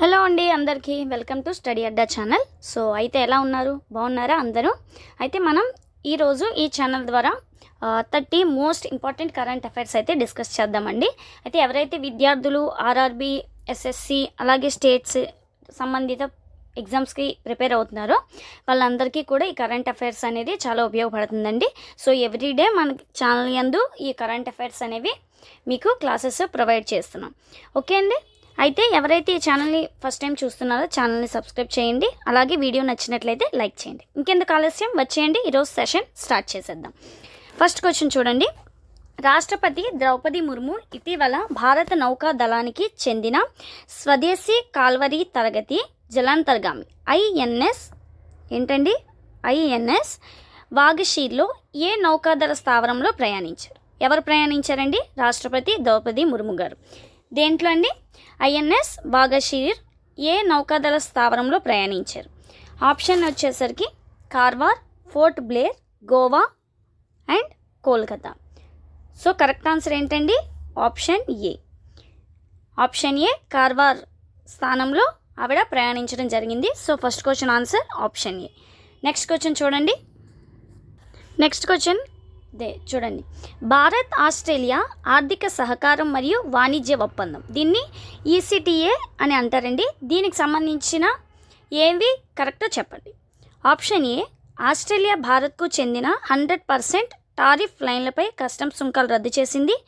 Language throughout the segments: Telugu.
హలో అండి, అందరికీ welcome to study Adda channel. So అయితే ఎలా ఉన్నారు? బాగున్నారా అందరూ? అయితే మనం ఈరోజు ఈ ఛానల్ ద్వారా 30 మోస్ట్ ఇంపార్టెంట్ కరెంట్ అఫైర్స్ అయితే డిస్కస్ చేద్దామండి. అయితే ఎవరైతే విద్యార్థులు ఆర్ఆర్బీ, ఎస్ఎస్సి అలాగే స్టేట్స్ సంబంధిత ఎగ్జామ్స్కి ప్రిపేర్ అవుతున్నారో వాళ్ళందరికీ కూడా ఈ కరెంట్ అఫైర్స్ అనేది చాలా ఉపయోగపడుతుందండి. సో ఎవ్రీడే మన ఛానల్ యందు ఈ కరెంట్ అఫైర్స్ అనేవి మీకు క్లాసెస్ ప్రొవైడ్ చేస్తున్నాం. ఓకే అండి. అయితే ఎవరైతే ఈ ఛానల్ని ఫస్ట్ టైం చూస్తున్నారో ఛానల్ని సబ్స్క్రైబ్ చేయండి. అలాగే వీడియో నచ్చినట్లయితే లైక్ చేయండి. ఇంకెందుకు ఆలస్యం, వచ్చేయండి ఈరోజు సెషన్ స్టార్ట్ చేసేద్దాం. ఫస్ట్ క్వశ్చన్ చూడండి. రాష్ట్రపతి ద్రౌపది ముర్ము ఇటీవల భారత నౌకా దళానికి చెందిన స్వదేశీ కాల్వరీ తరగతి జలాంతర్గామి ఐఎన్ఎస్ వాగషీర్లో ఏ నౌకాదళ స్థావరంలో ప్రయాణించారు? ఎవరు ప్రయాణించారండి? రాష్ట్రపతి ద్రౌపది ముర్ము గారు. దేంట్లో అండి? ఐఎన్ఎస్ వాగషీర్ ఏ నౌకాదళ స్థావరంలో ప్రయాణించారు? ఆప్షన్ వచ్చేసరికి Karwar, fort Blair, Goa and Kolkata. So correct answer ఏంటండి? ఆప్షన్ ఏ కార్వార్ స్థానంలో ఆవిడ ప్రయాణించడం జరిగింది. So first question answer option A. Next question చూడండి. చూడండి, భారత్ ఆస్ట్రేలియా ఆర్థిక సహకారం మరియు వాణిజ్య ఒప్పందం, దీన్ని ఈసీటీఏ అని అంటారండి. దీనికి సంబంధించిన ఏవి కరెక్టో చెప్పండి. ఆప్షన్ ఏ, ఆస్ట్రేలియా భారత్కు చెందిన 100% టారిఫ్ లైన్లపై కస్టమ్స్ సుంకాలు రద్దు చేసింది.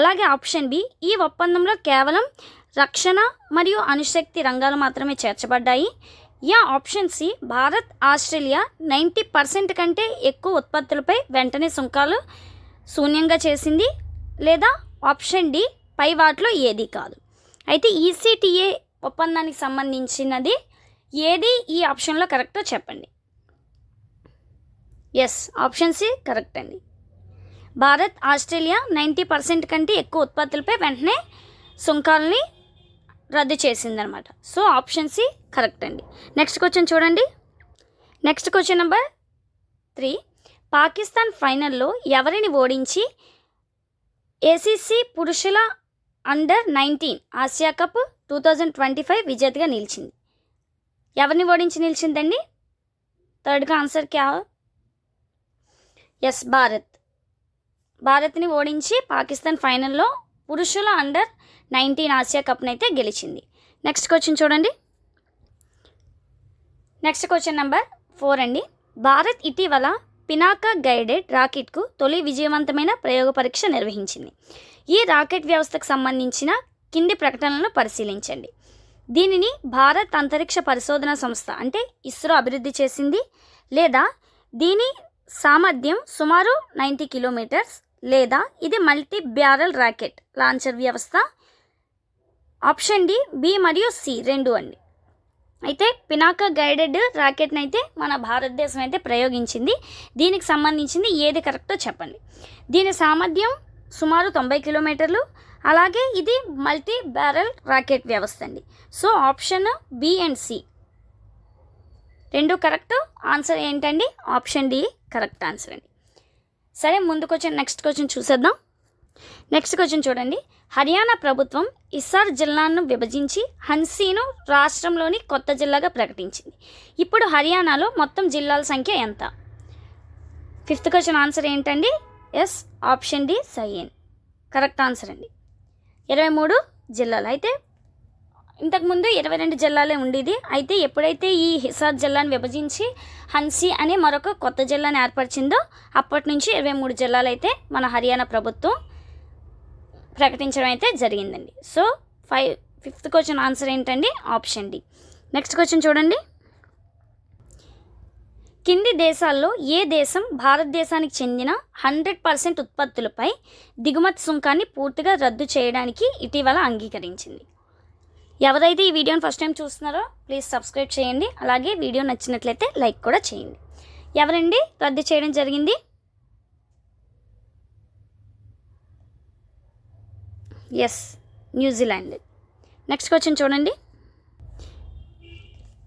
అలాగే ఆప్షన్ బి, ఈ ఒప్పందంలో కేవలం రక్షణ మరియు అణుశక్తి రంగాలు మాత్రమే చేర్చబడ్డాయి. ఆప్షన్ సి, భారత్ ఆస్ట్రేలియా 90% కంటే ఎక్కువ ఉత్పత్తులపై వెంటనే సుంకాలు శూన్యంగా చేసింది. లేదా ఆప్షన్ డి, పై వాటిలో ఏది కాదు. అయితే ఈసీటీఏ ఒప్పందానికి సంబంధించినది ఏది ఈ ఆప్షన్లో కరెక్టో చెప్పండి. ఎస్, ఆప్షన్ సి కరెక్ట్ అండి. భారత్ ఆస్ట్రేలియా 90% కంటే ఎక్కువ ఉత్పత్తులపై వెంటనే సుంకాలని రద్దు చేసిందనమాట. సో ఆప్షన్ సి కరెక్ట్ అండి. నెక్స్ట్ క్వశ్చన్ చూడండి. Next question number 3. పాకిస్తాన్ ఫైనల్లో ఎవరిని ఓడించి ఏసీసీ పురుషుల అండర్-19 ఆసియా కప్ 2025 విజేతగా నిలిచింది? ఎవరిని ఓడించి నిలిచిందండి? థర్డ్గా ఆన్సర్ క్యా? ఎస్, భారత్ని ఓడించి పాకిస్తాన్ ఫైనల్లో పురుషుల అండర్-19 ఆసియా కప్ని అయితే గెలిచింది. నెక్స్ట్ క్వశ్చన్ చూడండి. నెక్స్ట్ క్వశ్చన్ నెంబర్ 4 అండి. భారత్ ఇటీవల పినాకా గైడెడ్ రాకెట్కు తొలి విజయవంతమైన ప్రయోగ పరీక్ష నిర్వహించింది. ఈ రాకెట్ వ్యవస్థకు సంబంధించిన కింది ప్రకటనలను పరిశీలించండి. దీనిని భారత్ అంతరిక్ష పరిశోధన సంస్థ అంటే ఇస్రో అభివృద్ధి చేసింది. లేదా దీని సామర్థ్యం సుమారు 90 కిలోమీటర్స్. లేదా ఇది మల్టీ బ్యారల్ రాకెట్ లాంచర్ వ్యవస్థ. ఆప్షన్ డి, బి మరియు సి రెండు అండి. అయితే పినాకా గైడెడ్ రాకెట్ని అయితే మన భారతదేశం అయితే ప్రయోగించింది. దీనికి సంబంధించింది ఏది కరెక్టో చెప్పండి. దీని సామర్థ్యం సుమారు 90 కిలోమీటర్లు. అలాగే ఇది మల్టీ బ్యారల్ రాకెట్ వ్యవస్థ అండి. So option B and C రెండు కరెక్ట్. ఆన్సర్ ఏంటండి? ఆప్షన్ డి కరెక్ట్ ఆన్సర్ అండి. సరే, నెక్స్ట్ క్వశ్చన్ చూసేద్దాం. నెక్స్ట్ క్వశ్చన్ చూడండి. హర్యానా ప్రభుత్వం హిసార్ జిల్లాను విభజించి హన్సీను రాష్ట్రంలోని కొత్త జిల్లాగా ప్రకటించింది. ఇప్పుడు హర్యానాలో మొత్తం జిల్లాల సంఖ్య ఎంత? ఫిఫ్త్ క్వశ్చన్ ఆన్సర్ ఏంటండి? Yes, option D sign correct answer అండి. 23 జిల్లాలు. అయితే ఇంతకుముందు 22 జిల్లాలే ఉండేది. అయితే ఎప్పుడైతే ఈ హిసార్ జిల్లాను విభజించి హన్సీ అనే మరొక కొత్త జిల్లాను ఏర్పరిచిందో అప్పటి నుంచి 23 జిల్లాలు అయితే మన హర్యానా ప్రభుత్వం ప్రకటించడం అయితే జరిగిందండి. సో ఫిఫ్త్ క్వశ్చన్ ఆన్సర్ ఏంటండి? Option D. నెక్స్ట్ క్వశ్చన్ చూడండి. కింది దేశాల్లో ఏ దేశం భారతదేశానికి చెందిన 100% ఉత్పత్తులపై దిగుమతి సుంకాన్ని పూర్తిగా రద్దు చేయడానికి ఇటీవల అంగీకరించింది? ఎవరైతే ఈ వీడియోని ఫస్ట్ టైం చూస్తున్నారో ప్లీజ్ సబ్స్క్రైబ్ చేయండి. అలాగే వీడియో నచ్చినట్లయితే లైక్ కూడా చేయండి. ఎవరండి రద్దు చేయడం జరిగింది? Yes, New Zealand. నెక్స్ట్ క్వశ్చన్ చూడండి.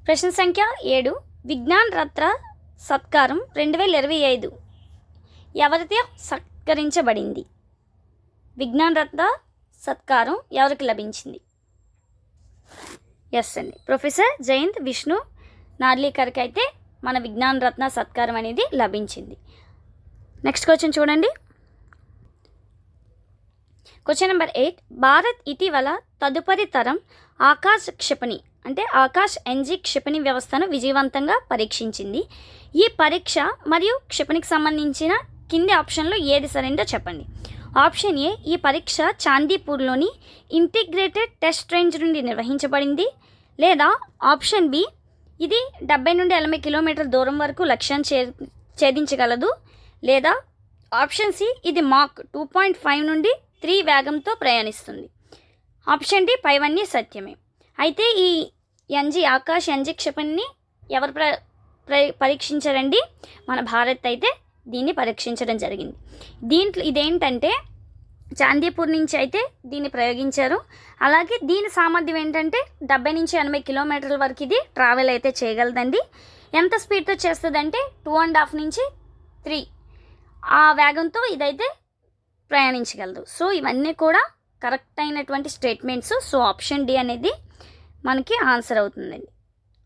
ప్రశ్న సంఖ్య 7. విజ్ఞాన్ రత్న సత్కారం 2025 ఎవరితో సత్కరించబడింది? విజ్ఞాన్ రత్న సత్కారం ఎవరికి లభించింది? ఎస్ అండి, ప్రొఫెసర్ జయంత్ విష్ణు నార్లీకర్కి అయితే మన విజ్ఞాన రత్న సత్కారం అనేది లభించింది. నెక్స్ట్ క్వశ్చన్ చూడండి. Question number 8. భారత్ ఇటీవల తదుపరి తరం ఆకాశ్ క్షిపణి అంటే ఆకాశ్ ఎన్జీ క్షిపణి వ్యవస్థను విజయవంతంగా పరీక్షించింది. ఈ పరీక్ష మరియు క్షిపణికి సంబంధించిన కింది ఆప్షన్లో ఏది సరైనదో చెప్పండి. ఆప్షన్ ఏ, ఈ పరీక్ష చాందీపూర్లోని ఇంటిగ్రేటెడ్ టెస్ట్ రేంజ్ నుండి నిర్వహించబడింది. లేదా ఆప్షన్ బి, ఇది 70 నుండి 80 కిలోమీటర్ల దూరం వరకు లక్ష్యాన్ని ఛేదించగలదు. లేదా ఆప్షన్ సి, ఇది మాక్ 2.5 నుండి 3 వేగంతో ప్రయాణిస్తుంది. ఆప్షన్ డి పైవన్నీ సత్యమే. అయితే ఈ ఆకాశ్ ఎన్జీ క్షిపణిని ఎవరు పరీక్షించారండి? మన భారత్ అయితే దీన్ని పరీక్షించడం జరిగింది. దీంట్లో ఇదేంటంటే చాందీపూర్ నుంచి అయితే దీన్ని ప్రయోగించారు. అలాగే దీని సామర్థ్యం ఏంటంటే 70 నుంచి 80 కిలోమీటర్ల వరకు ఇది ట్రావెల్ అయితే చేయగలదండి. ఎంత స్పీడ్తో చేస్తుందంటే 2.5 నుంచి 3 ఆ వేగంతో ఇదైతే ప్రయాణించగలదు. సో ఇవన్నీ కూడా కరెక్ట్ అయినటువంటి స్టేట్మెంట్స్. సో ఆప్షన్ డి అనేది మనకి ఆన్సర్ అవుతుందండి.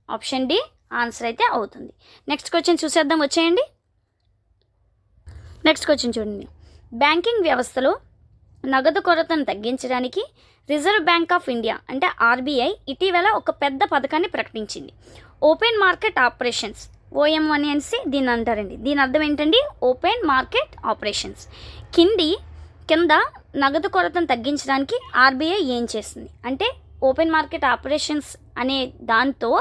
ఆప్షన్ డి ఆన్సర్ అయితే అవుతుంది. నెక్స్ట్ క్వశ్చన్ చూసేద్దాం, వచ్చేయండి. నెక్స్ట్ క్వశ్చన్ చూడండి. బ్యాంకింగ్ వ్యవస్థలో నగదు కొరతను తగ్గించడానికి రిజర్వ్ బ్యాంక్ ఆఫ్ ఇండియా అంటే ఆర్బీఐ ఇటీవల ఒక పెద్ద పథకాన్ని ప్రకటించింది. ఓపెన్ మార్కెట్ ఆపరేషన్స్, OM1 అనేసి దీన్ని అంటారండి. దీని అర్థం ఏంటండి? Open market operations. కింద నగదు కొరతను తగ్గించడానికి ఆర్బీఐ ఏం చేస్తుంది అంటే ఓపెన్ మార్కెట్ ఆపరేషన్స్ అనే దాంతో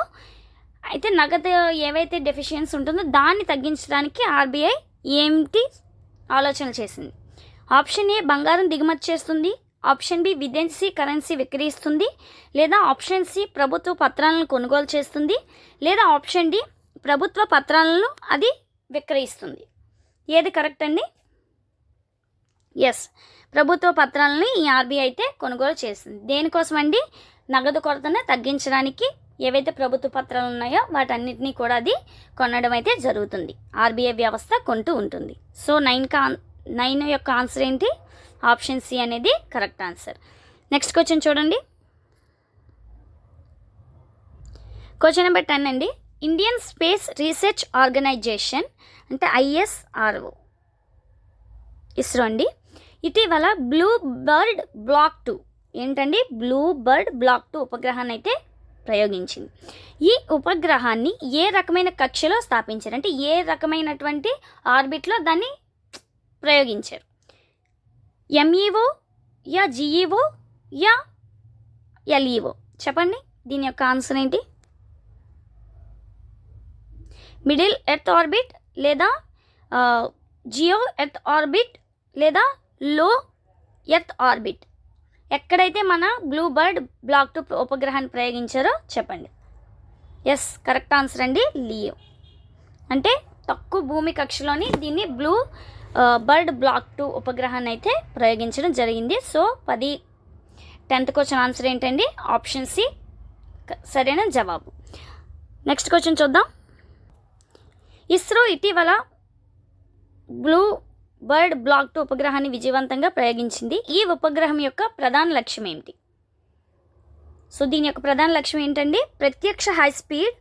అయితే నగదు ఏవైతే డెఫిషియన్సీ ఉంటుందో దాన్ని తగ్గించడానికి ఆర్బీఐ ఏంటి ఆలోచనలు చేసింది. ఆప్షన్ ఏ, బంగారం దిగుమతి చేస్తుంది. ఆప్షన్ బి, విదేశీ కరెన్సీ విక్రయిస్తుంది. లేదా ఆప్షన్ సి, ప్రభుత్వ పత్రాలను కొనుగోలు చేస్తుంది. లేదా ఆప్షన్ డి, ప్రభుత్వ పత్రాలను అది విక్రయిస్తుంది. ఏది కరెక్ట్ అండి? ఎస్, ప్రభుత్వ పత్రాలని ఈ ఆర్బీఐ అయితే కొనుగోలు చేస్తుంది. దేనికోసం అండి? నగదు కొరతను తగ్గించడానికి ఏవైతే ప్రభుత్వ పత్రాలు ఉన్నాయో వాటన్నిటినీ కూడా అది కొనడం అయితే జరుగుతుంది. ఆర్బీఐ వ్యవస్థ కొంటూ ఉంటుంది. సో 9 యొక్క ఆన్సర్ ఏంటి? ఆప్షన్ సి అనేది కరెక్ట్ ఆన్సర్. నెక్స్ట్ క్వశ్చన్ చూడండి. క్వశ్చన్ నెంబర్ 10 అండి. ఇండియన్ స్పేస్ రీసెర్చ్ ఆర్గనైజేషన్ అంటే ISRO ఇస్రో అండి ఇటీవల బ్లూ బర్డ్ బ్లాక్ 2 ఏంటండి? బ్లూ బర్డ్ బ్లాక్ 2 ఉపగ్రహాన్ని అయితే ప్రయోగించింది. ఈ ఉపగ్రహాన్ని ఏ రకమైన కక్షలో స్థాపించారు అంటే ఏ రకమైనటువంటి ఆర్బిట్లో దాన్ని ప్రయోగించారు? MEO yeah GEO yeah LEO? చెప్పండి, దీని యొక్క ఆన్సర్ ఏంటి? మిడిల్ ఎర్త్ ఆర్బిట్, లేదా జియో ఎర్త్ ఆర్బిట్, లేదా లో ఎర్త్ ఆర్బిట్. ఎక్కడైతే మన బ్లూ బర్డ్ బ్లాక్ 2 ఉపగ్రహాన్ని ప్రయోగించారో చెప్పండి. ఎస్, కరెక్ట్ ఆన్సర్ అండి, లియో. అంటే తక్కువ భూమి కక్షలోని దీన్ని బ్లూ బర్డ్ బ్లాక్ 2 ఉపగ్రహాన్ని అయితే ప్రయోగించడం జరిగింది. సో 10th క్వశ్చన్ ఆన్సర్ ఏంటండి? ఆప్షన్ సి సరైన జవాబు. నెక్స్ట్ క్వశ్చన్ చూద్దాం. ఇస్రో ఇటీవల బ్లూ బర్డ్ బ్లాక్ 2 ఉపగ్రహాన్ని విజయవంతంగా ప్రయోగించింది. ఈ ఉపగ్రహం యొక్క ప్రధాన లక్ష్యం ఏమిటి? సో దీని యొక్క ప్రధాన లక్ష్యం ఏంటండి? ప్రత్యక్ష హై స్పీడ్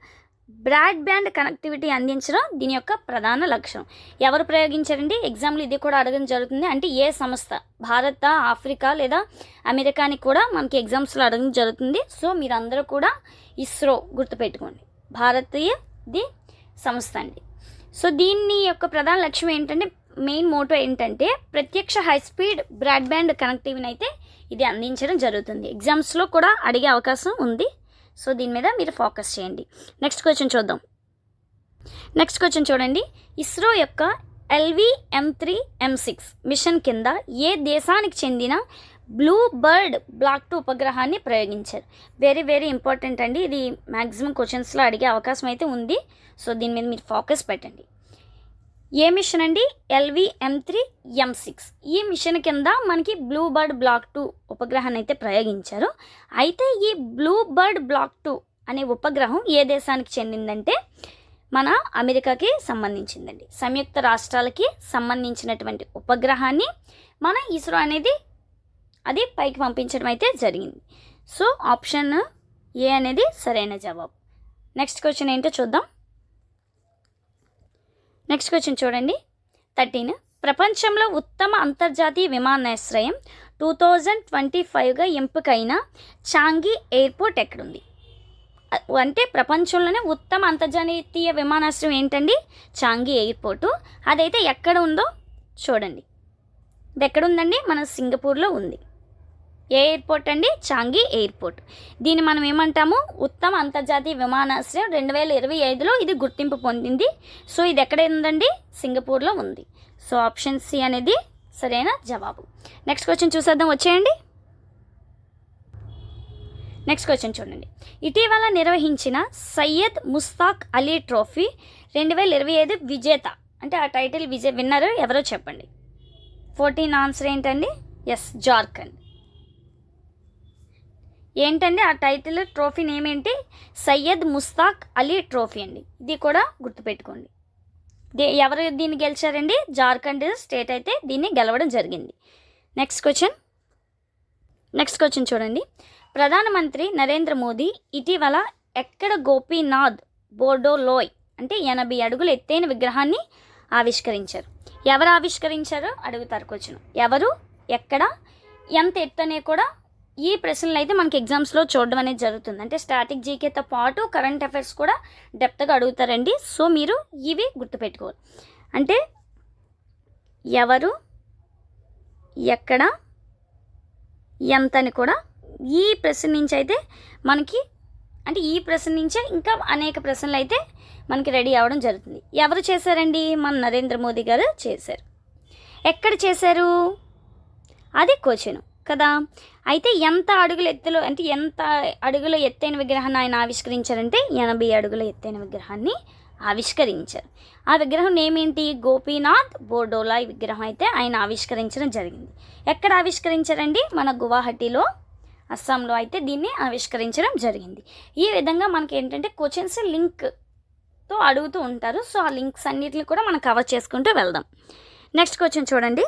బ్రాడ్బ్యాండ్ కనెక్టివిటీ అందించడం దీని యొక్క ప్రధాన లక్ష్యం. ఎవరు ప్రయోగించారండి? ఎగ్జామ్లు ఇది కూడా అడగడం జరుగుతుంది. అంటే ఏ సంస్థ, భారత, ఆఫ్రికా లేదా అమెరికాని కూడా మనకి ఎగ్జామ్స్లో అడగడం జరుగుతుంది. సో మీరందరూ కూడా ఇస్రో గుర్తుపెట్టుకోండి, భారతీయది సంస్థ అండి. సో దీని యొక్క ప్రధాన లక్ష్యం ఏంటంటే, మెయిన్ మోటో ఏంటంటే ప్రత్యక్ష హై స్పీడ్ బ్రాడ్బ్యాండ్ కనెక్టివిటీని అయితే ఇది అందించడం జరుగుతుంది. ఎగ్జామ్స్లో కూడా అడిగే అవకాశం ఉంది. సో దీని మీద మీరు ఫోకస్ చేయండి. నెక్స్ట్ క్వశ్చన్ చూద్దాం. నెక్స్ట్ క్వశ్చన్ చూడండి. ఇస్రో యొక్క LV-M3-M6 మిషన్ కింద ఏ దేశానికి చెందిన బ్లూ బర్డ్ బ్లాక్ 2 ఉపగ్రహాన్ని ప్రయోగించారు? వెరీ వెరీ ఇంపార్టెంట్ అండి. ఇది మ్యాక్సిమం క్వశ్చన్స్లో అడిగే అవకాశం అయితే ఉంది. సో దీని మీద మీరు ఫోకస్ పెట్టండి. ఏ మిషన్ అండి? LV-M3-M6. ఈ మిషన్ కింద మనకి బ్లూ బర్డ్ బ్లాక్ 2 ఉపగ్రహాన్ని అయితే ప్రయోగించారు. అయితే ఈ బ్లూ బర్డ్ బ్లాక్ 2 అనే ఉపగ్రహం ఏ దేశానికి చెందిందంటే మన అమెరికాకి సంబంధించిందండి. సంయుక్త రాష్ట్రాలకి సంబంధించినటువంటి ఉపగ్రహాన్ని మన ఇస్రో అనేది అది పైకి పంపించడం అయితే జరిగింది. సో ఆప్షన్ ఏ అనేది సరైన జవాబు. నెక్స్ట్ క్వశ్చన్ ఏంటో చూద్దాం. నెక్స్ట్ క్వశ్చన్ చూడండి 13. ప్రపంచంలో ఉత్తమ అంతర్జాతీయ విమానాశ్రయం 2025గా ఎంపికైన చాంగి ఎయిర్పోర్ట్ ఎక్కడుంది? అంటే ప్రపంచంలోనే ఉత్తమ అంతర్జాతీయ విమానాశ్రయం ఏంటండి? Changi airport. అదైతే ఎక్కడ ఉందో చూడండి. ఇది ఎక్కడుందండి? మన సింగపూర్లో ఉంది. ఏ ఎయిర్పోర్ట్ అండి? Changi airport. దీన్ని మనం ఏమంటాము? ఉత్తమ అంతర్జాతీయ విమానాశ్రయం 2025లో ఇది గుర్తింపు పొందింది. సో ఇది ఎక్కడ ఉందండి? సింగపూర్లో ఉంది. సో ఆప్షన్ సి అనేది సరైన జవాబు. నెక్స్ట్ క్వశ్చన్ చూసేద్దాం, వచ్చేయండి. నెక్స్ట్ క్వశ్చన్ చూడండి. ఇటీవల నిర్వహించిన సయ్యద్ ముస్తాక్ అలీ ట్రోఫీ 2025 విజేత, అంటే ఆ టైటిల్ విన్నర్ ఎవరో చెప్పండి. 14 ఆన్సర్ ఏంటండి? ఎస్, జార్ఖండ్. ఏంటండి ఆ టైటిల్? ట్రోఫీ నేమ్ ఏంటి? సయ్యద్ ముస్తాక్ అలీ ట్రోఫీ అండి. ఇది కూడా గుర్తుపెట్టుకోండి. ఎవరు దీన్ని గెలిచారండి? జార్ఖండ్ స్టేట్ అయితే దీన్ని గెలవడం జరిగింది. నెక్స్ట్ క్వశ్చన్ చూడండి. ప్రధానమంత్రి నరేంద్ర మోదీ ఇటీవల ఎక్కడ గోపీనాథ్ బోర్డోలోయ్ అంటే 80 అడుగుల ఎత్తైన విగ్రహాన్ని ఆవిష్కరించారు? ఎవరు ఆవిష్కరించారో అడుగుతారు క్వశ్చన్. ఎవరు, ఎక్కడ, ఎంత ఎత్తు అనే కూడా ఈ ప్రశ్నలు అయితే మనకి ఎగ్జామ్స్లో చూడడం అనేది జరుగుతుంది. అంటే స్టాటిక్ జీకేతో పాటు కరెంట్ అఫైర్స్ కూడా డెప్త్గా అడుగుతారండి. సో మీరు ఇవి గుర్తుపెట్టుకోవాలి. అంటే ఎవరు, ఎక్కడ, ఎంత అని కూడా ఈ ప్రశ్న నుంచి అయితే మనకి, అంటే ఈ ప్రశ్న నుంచే ఇంకా అనేక ప్రశ్నలు అయితే మనకి రెడీ అవ్వడం జరుగుతుంది. ఎవరు చేశారండి? మన నరేంద్ర మోదీ గారు చేశారు. ఎక్కడ చేశారు? అది క్వశ్చన్ కదా. అయితే ఎంత అడుగుల ఎత్తులో, అంటే ఎంత అడుగుల ఎత్తైన విగ్రహాన్ని ఆయన ఆవిష్కరించారంటే 80 అడుగుల ఎత్తైన విగ్రహాన్ని ఆవిష్కరించారు. ఆ విగ్రహం నేమేంటి? గోపీనాథ్ బోర్డోలాయ్ విగ్రహం అయితే ఆయన ఆవిష్కరించడం జరిగింది. ఎక్కడ ఆవిష్కరించారండి? మన గువాహటిలో, అస్సాంలో అయితే దీన్ని ఆవిష్కరించడం జరిగింది. ఈ విధంగా మనకి ఏంటంటే క్వశ్చన్స్ లింక్తో అడుగుతూ ఉంటారు. సో ఆ లింక్స్ అన్నిటిని కూడా మనం కవర్ చేసుకుంటూ వెళ్దాం. నెక్స్ట్ క్వశ్చన్ చూడండి.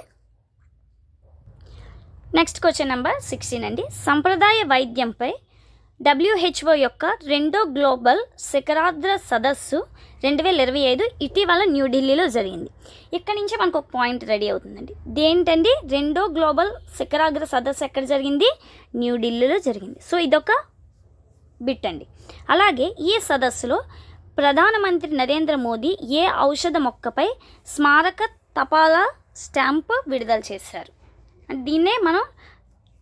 నెక్స్ట్ క్వశ్చన్ నెంబర్ 16 అండి. సంప్రదాయ వైద్యంపై WHO యొక్క 2వ గ్లోబల్ శిఖరాగ్ర సదస్సు 2025 ఇటీవల న్యూఢిల్లీలో జరిగింది. ఇక్కడ నుంచి మనకు ఒక పాయింట్ రెడీ అవుతుందండి. దేంటండి? 2వ గ్లోబల్ శిఖరాగ్ర సదస్సు ఎక్కడ జరిగింది? న్యూఢిల్లీలో జరిగింది. సో ఇదొక బిట్ అండి. అలాగే ఈ సదస్సులో ప్రధానమంత్రి నరేంద్ర మోదీ ఏ ఔషధ మొక్కపై స్మారక తపాలా స్టాంపు విడుదల చేశారు? దీన్నే మనం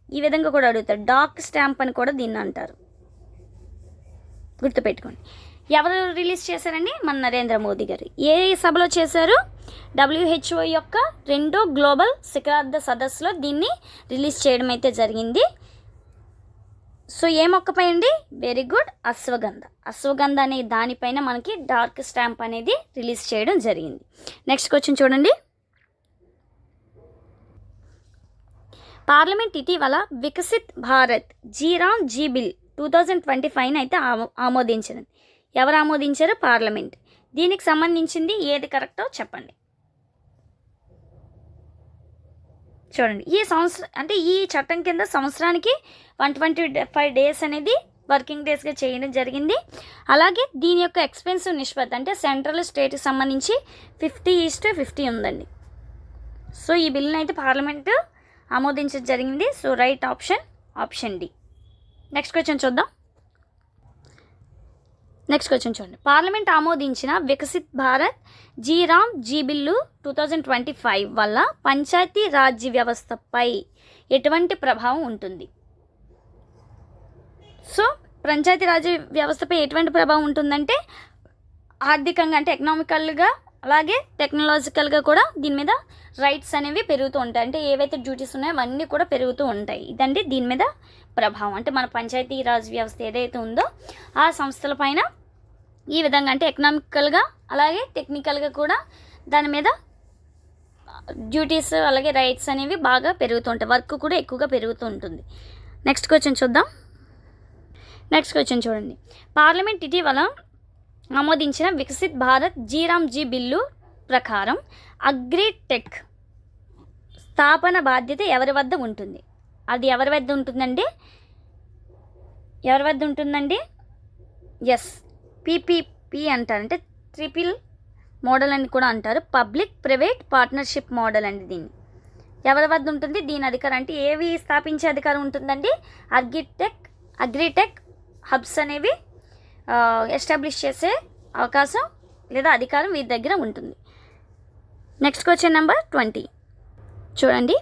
ఈ విధంగా కూడా అడుగుతారు. డాక్ స్టాంప్ అని కూడా దీన్ని అంటారు. గుర్తుపెట్టుకోండి. ఎవరు రిలీజ్ చేశారండి? మన నరేంద్ర మోదీ గారు. ఏ సభలో చేశారు? WHO యొక్క 2వ గ్లోబల్ శిఖరాగ్ర సదస్సులో దీన్ని రిలీజ్ చేయడం అయితే జరిగింది. సో ఏ మొక్కపై అండి? వెరీ గుడ్, అశ్వగంధ అనే దానిపైన మనకి డార్క్ స్టాంప్ అనేది రిలీజ్ చేయడం జరిగింది. నెక్స్ట్ క్వశ్చన్ చూడండి. పార్లమెంట్ ఇటీవల Viksit Bharat G RAM G bill 2025 అయితే ఆమోదించింది. ఎవరు ఆమోదించారు? పార్లమెంట్. దీనికి సంబంధించింది ఏది కరెక్టో చెప్పండి. చూడండి, ఈ సంవత్సరం అంటే ఈ చట్టం కింద సంవత్సరానికి 125 డేస్ అనేది వర్కింగ్ డేస్గా చేయడం జరిగింది. అలాగే దీని యొక్క ఎక్స్పెన్సివ్ నిష్పత్తి అంటే సెంట్రల్ స్టేట్కి సంబంధించి 50:50 ఉందండి. సో ఈ బిల్లుని అయితే పార్లమెంటు ఆమోదించడం జరిగింది. So right option D. Next question చూడండి. పార్లమెంట్ ఆమోదించిన Viksit Bharat G RAM G bill 2025 వల్ల పంచాయతీ రాజ్ వ్యవస్థపై ఎటువంటి ప్రభావం ఉంటుంది? సో పంచాయతీ రాజ్ వ్యవస్థపై ఎటువంటి ప్రభావం ఉంటుందంటే ఆర్థికంగా, అంటే ఎకనామికల్గా, అలాగే టెక్నాలజికల్గా కూడా దీని మీద రైట్స్ అనేవి పెరుగుతూ ఉంటాయి. అంటే ఏవైతే డ్యూటీస్ ఉన్నాయో అవన్నీ కూడా పెరుగుతూ ఉంటాయి. ఇదండి దీని మీద ప్రభావం. అంటే మన పంచాయతీ రాజ్ వ్యవస్థ ఏదైతే ఉందో ఆ సంస్థల పైన ఈ విధంగా, అంటే ఎకనామికల్గా అలాగే టెక్నికల్గా కూడా దాని మీద డ్యూటీస్ అలాగే రైట్స్ అనేవి బాగా పెరుగుతూ ఉంటాయి. వర్క్ కూడా ఎక్కువగా పెరుగుతూ ఉంటుంది. నెక్స్ట్ క్వశ్చన్ చూడండి. పార్లమెంట్ ఇటీవల ఆమోదించిన Viksit Bharat G RAM G bill ప్రకారం అగ్రిటెక్ స్థాపన బాధ్యత ఎవరి వద్ద ఉంటుంది? అది ఎవరి వద్ద ఉంటుందండి? ఎవరి వద్ద ఉంటుందండి? ఎస్, పీపీపీ అంటారు, అంటే ట్రిపుల్ మోడల్ అని కూడా అంటారు. పబ్లిక్ ప్రైవేట్ పార్ట్నర్షిప్ మోడల్ అండి. దీన్ని ఎవరి వద్ద ఉంటుంది? దీని అధికారం అంటే ఏవి స్థాపించే అధికారం ఉంటుందండి? అగ్రిటెక్ హబ్స్ అనేవి ఎస్టాబ్లిష్ చేసే అవకాశం లేదా అధికారం వీరి దగ్గర ఉంటుంది. నెక్స్ట్ క్వశ్చన్ నెంబర్ 20 చూడండి.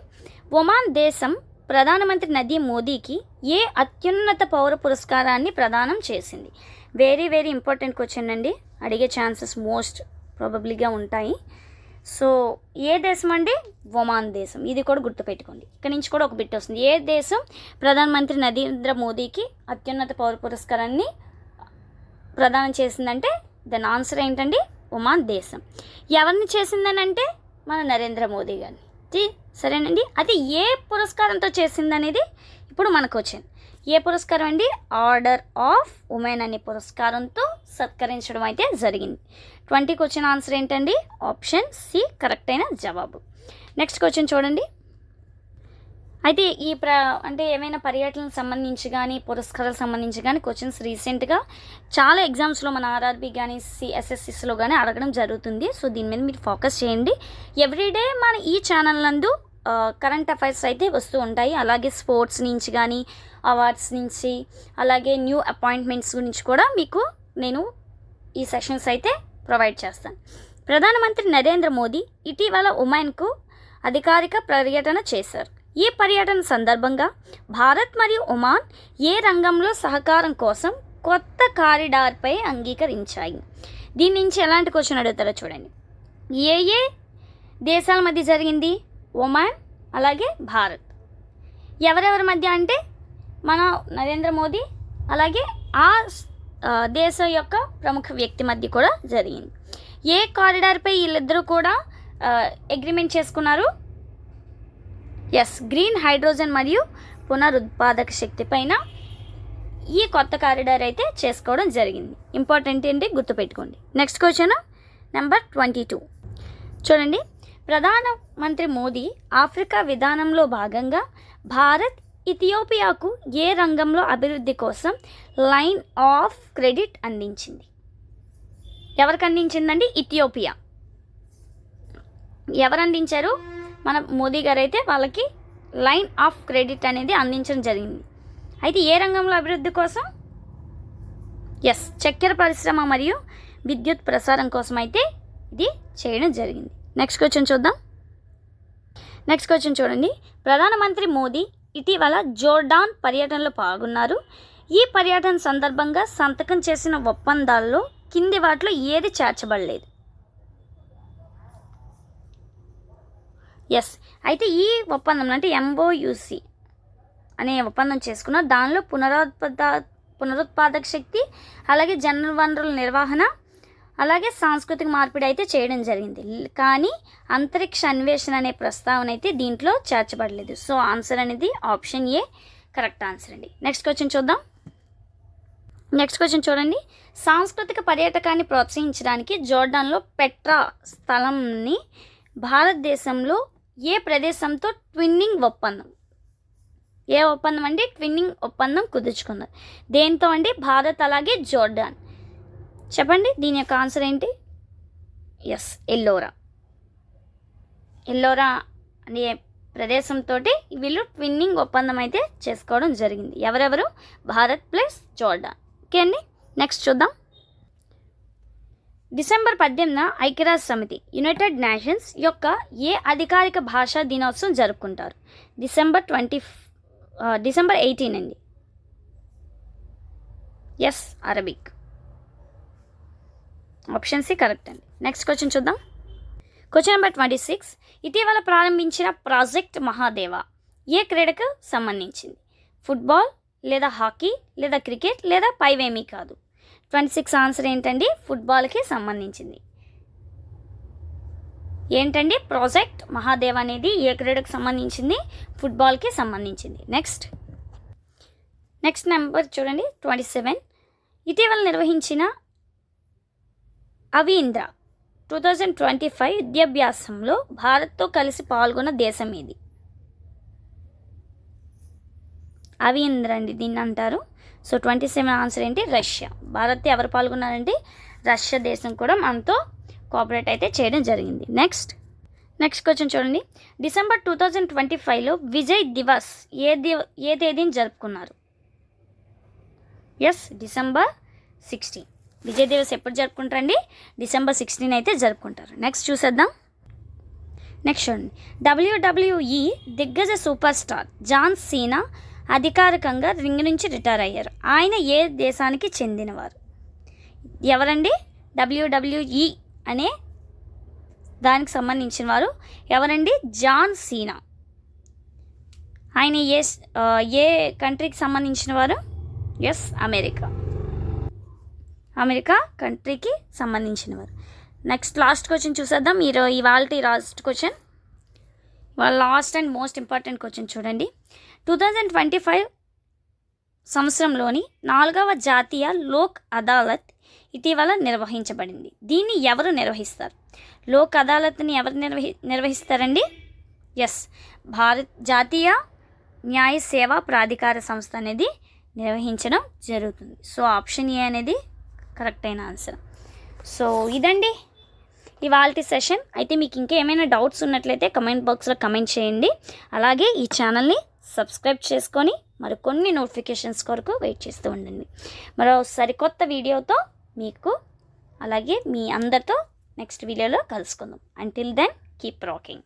ఒమాన్ దేశం ప్రధానమంత్రి నదీ మోదీకి ఏ అత్యున్నత పౌర పురస్కారాన్ని ప్రదానం చేసింది? వెరీ వెరీ ఇంపార్టెంట్ క్వశ్చన్ అండి, అడిగే ఛాన్సెస్ మోస్ట్ ప్రాబబ్లీగా ఉంటాయి. సో ఏ దేశం అండి? ఒమాన్ దేశం. ఇది కూడా గుర్తుపెట్టుకోండి, ఇక్కడ నుంచి కూడా ఒక బిట్ వస్తుంది. ఏ దేశం ప్రధానమంత్రి నరేంద్ర మోదీకి అత్యున్నత పౌర పురస్కారాన్ని ప్రదానం చేసిందంటే దాని ఆన్సర్ ఏంటండి? ఒమాన్ దేశం. ఎవరిని చేసిందని అంటే మన నరేంద్ర మోదీ గారిని. సరేనండి, అది ఏ పురస్కారంతో చేసిందనేది ఇప్పుడు మనకు వచ్చింది. ఏ పురస్కారం అండి? ఆర్డర్ ఆఫ్ ఉమెన్ అనే పురస్కారంతో సత్కరించడం అయితే జరిగింది. 20 క్వశ్చన్ ఆన్సర్ ఏంటండి? ఆప్షన్ సి కరెక్ట్ అయిన జవాబు. నెక్స్ట్ క్వశ్చన్ చూడండి. అయితే ఈ అంటే ఏమైనా పర్యటనకు సంబంధించి కానీ పురస్కారాలకు సంబంధించి కానీ క్వశ్చన్స్ రీసెంట్గా చాలా ఎగ్జామ్స్లో మన ఆర్ఆర్బీ కానీ ఎస్ఎస్సిస్లో కానీ అడగడం జరుగుతుంది. సో దీని మీద మీరు ఫోకస్ చేయండి. ఎవ్రీడే మన ఈ ఛానల్ నందు కరెంట్ అఫైర్స్ అయితే వస్తూ ఉంటాయి. అలాగే స్పోర్ట్స్ నుంచి కానీ అవార్డ్స్ నుంచి అలాగే న్యూ అపాయింట్మెంట్స్ గురించి కూడా మీకు నేను ఈ సెషన్స్ అయితే ప్రొవైడ్ చేస్తాను. ప్రధానమంత్రి నరేంద్ర మోదీ ఇటీవల ఒమాన్కు అధికారిక పర్యటన చేశారు. ఈ పర్యటన సందర్భంగా భారత్ మరియు ఒమాన్ ఏ రంగంలో సహకారం కోసం కొత్త కారిడార్పై అంగీకరించాయి? దీని నుంచి ఎలాంటి క్వశ్చన్ అడుగుతారో చూడండి. ఏ దేశాల మధ్య జరిగింది? ఒమాన్ అలాగే భారత్. ఎవరెవరి మధ్య అంటే మన నరేంద్ర మోదీ అలాగే ఆ దేశం యొక్క ప్రముఖ వ్యక్తి మధ్య కూడా జరిగింది. ఏ కారిడార్పై వీళ్ళిద్దరూ కూడా అగ్రిమెంట్ చేసుకున్నారు? ఎస్, గ్రీన్ హైడ్రోజన్ మరియు పునరుత్పాదక శక్తి పైన ఈ కొత్త కారిడార్ అయితే చేసుకోవడం జరిగింది. ఇంపార్టెంట్ ఏంటి గుర్తుపెట్టుకోండి. నెక్స్ట్ క్వశ్చన్ నెంబర్ 22 చూడండి. ప్రధానమంత్రి మోదీ ఆఫ్రికా విధానంలో భాగంగా భారత్ ఇథియోపియాకు ఏ రంగంలో అభివృద్ధి కోసం లైన్ ఆఫ్ క్రెడిట్ అందించింది? ఎవరికి అందించిందండి? ఇథియోపియా. ఎవరు అందించారు? మన మోదీ గారు అయితే వాళ్ళకి లైన్ ఆఫ్ క్రెడిట్ అనేది అందించడం జరిగింది. అయితే ఏ రంగంలో అభివృద్ధి కోసం? ఎస్, చక్కెర పరిశ్రమ మరియు విద్యుత్ ప్రసారం కోసం అయితే ఇది చేయడం జరిగింది. నెక్స్ట్ క్వశ్చన్ చూద్దాం. నెక్స్ట్ క్వశ్చన్ చూడండి. ప్రధానమంత్రి మోదీ ఇటీవల జోర్డాన్ పర్యటనలో పాల్గొన్నారు. ఈ పర్యటన సందర్భంగా సంతకం చేసిన ఒప్పందాల్లో కింది వాటిలో ఏది చేర్చబడలేదు? ఎస్, అయితే ఈ ఒప్పందం అంటే ఎంఓయూసి అనే ఒప్పందం చేసుకున్నారు. దానిలో పునరుత్పాదక శక్తి అలాగే జనరల్ వనరుల నిర్వహణ అలాగే సాంస్కృతిక మార్పిడి అయితే చేయడం జరిగింది. కానీ అంతరిక్ష అన్వేషణ అనే ప్రస్తావన అయితే దీంట్లో చేర్చబడలేదు. సో ఆన్సర్ అనేది ఆప్షన్ ఏ కరెక్ట్ ఆన్సర్ అండి. నెక్స్ట్ క్వశ్చన్ చూద్దాం. నెక్స్ట్ క్వశ్చన్ చూడండి. సాంస్కృతిక పర్యాటకాన్ని ప్రోత్సహించడానికి జోర్డాన్లో పెట్రా స్థలంని భారతదేశంలో ఏ ప్రదేశంతో ట్విన్నింగ్ ఒప్పందం? ఏ ఒప్పందం అండి? ట్విన్నింగ్ ఒప్పందం కుదుర్చుకున్నారు. దేంతో అండి? భారత్ అలాగే జోర్డాన్. చెప్పండి దీని యొక్క ఆన్సర్ ఏంటి? ఎస్, ఎల్లోరా. ఎల్లోరా అనే ప్రదేశంతో వీళ్ళు ట్విన్నింగ్ ఒప్పందం అయితే చేసుకోవడం జరిగింది. ఎవరెవరు? Bharat plus Jordan. ఓకే అండి. నెక్స్ట్ చూద్దాం. డిసెంబర్ 18న ఐక్యరాజ్య సమితి యునైటెడ్ నేషన్స్ యొక్క ఏ అధికారిక భాషా దినోత్సవం జరుపుకుంటారు? డిసెంబర్ 18 అండి. Yes, Arabic. Option C correct అండి. నెక్స్ట్ క్వశ్చన్ చూద్దాం. Question number 26. ఇటీవల ప్రారంభించిన ప్రాజెక్ట్ మహాదేవ ఏ క్రీడకు సంబంధించింది? ఫుట్బాల్ లేదా హాకీ లేదా క్రికెట్ లేదా పైవేమీ కాదు? 26 ఆన్సర్ ఏంటండి? ఫుట్బాల్కి సంబంధించింది. ఏంటండి ప్రాజెక్ట్ మహాదేవ్ అనేది ఏ క్రీడకు సంబంధించింది? ఫుట్బాల్కి సంబంధించింది. నెక్స్ట్ నెంబర్ చూడండి 27. ఇటీవల నిర్వహించిన అవీంద్ర 2025 విద్యాభ్యాసంలో భారత్తో కలిసి పాల్గొన్న దేశం ఏది? అవీంద్ర అండి దీన్ని అంటారు. సో 27 ఆన్సర్ ఏంటి? రష్యా. భారత్ ఎవరు పాల్గొన్నారంటే రష్యా దేశం కూడా మనతో కోఆపరేట్ అయితే చేయడం జరిగింది. నెక్స్ట్ క్వశ్చన్ చూడండి. డిసెంబర్ 2025లో విజయ్ దివస్ ఏ తేదీని జరుపుకున్నారు? Yes, December 16. విజయ్ దివస్ ఎప్పుడు జరుపుకుంటారండి? డిసెంబర్ 16 అయితే జరుపుకుంటారు. నెక్స్ట్ చూసేద్దాం. నెక్స్ట్ చూడండి. WWE దిగ్గజ సూపర్ స్టార్ జాన్ సీనా అధికారికంగా రింగ్ నుంచి రిటైర్ అయ్యారు. ఆయన ఏ దేశానికి చెందినవారు? ఎవరండి? WWE అనే దానికి సంబంధించిన వారు ఎవరండి? John Cena. ఆయన ఏ కంట్రీకి సంబంధించిన వారు? ఎస్, అమెరికా కంట్రీకి సంబంధించిన వారు. నెక్స్ట్ లాస్ట్ క్వశ్చన్ చూసేద్దాం. ఇవాళ last question, last and most important question చూడండి. 2025 సంవత్సరంలోని 4వ జాతీయ లోక్ అదాలత్ ఇటీవల నిర్వహించబడింది. దీన్ని ఎవరు నిర్వహిస్తారు? లోక్ అదాలత్ని ఎవరు నిర్వహిస్తారండి? ఎస్, జాతీయ న్యాయ సేవా ప్రాధికార సంస్థ అనేది నిర్వహించడం జరుగుతుంది. సో ఆప్షన్ ఏ అనేది కరెక్ట్ అయిన ఆన్సర్. సో ఇదండి ఇవాల్టి సెషన్. అయితే మీకు ఇంకేమైనా డౌట్స్ ఉన్నట్లయితే కమెంట్ బాక్స్లో కమెంట్ చేయండి. అలాగే ఈ ఛానల్ని సబ్స్క్రైబ్ చేసుకొని మరికొన్ని నోటిఫికేషన్స్ కొరకు వెయిట్ చేస్తూ ఉండండి. మరో సరికొత్త వీడియోతో మీకు అలాగే మీ అందరితో నెక్స్ట్ వీడియోలో కలుసుకుందాం. Until then keep rocking.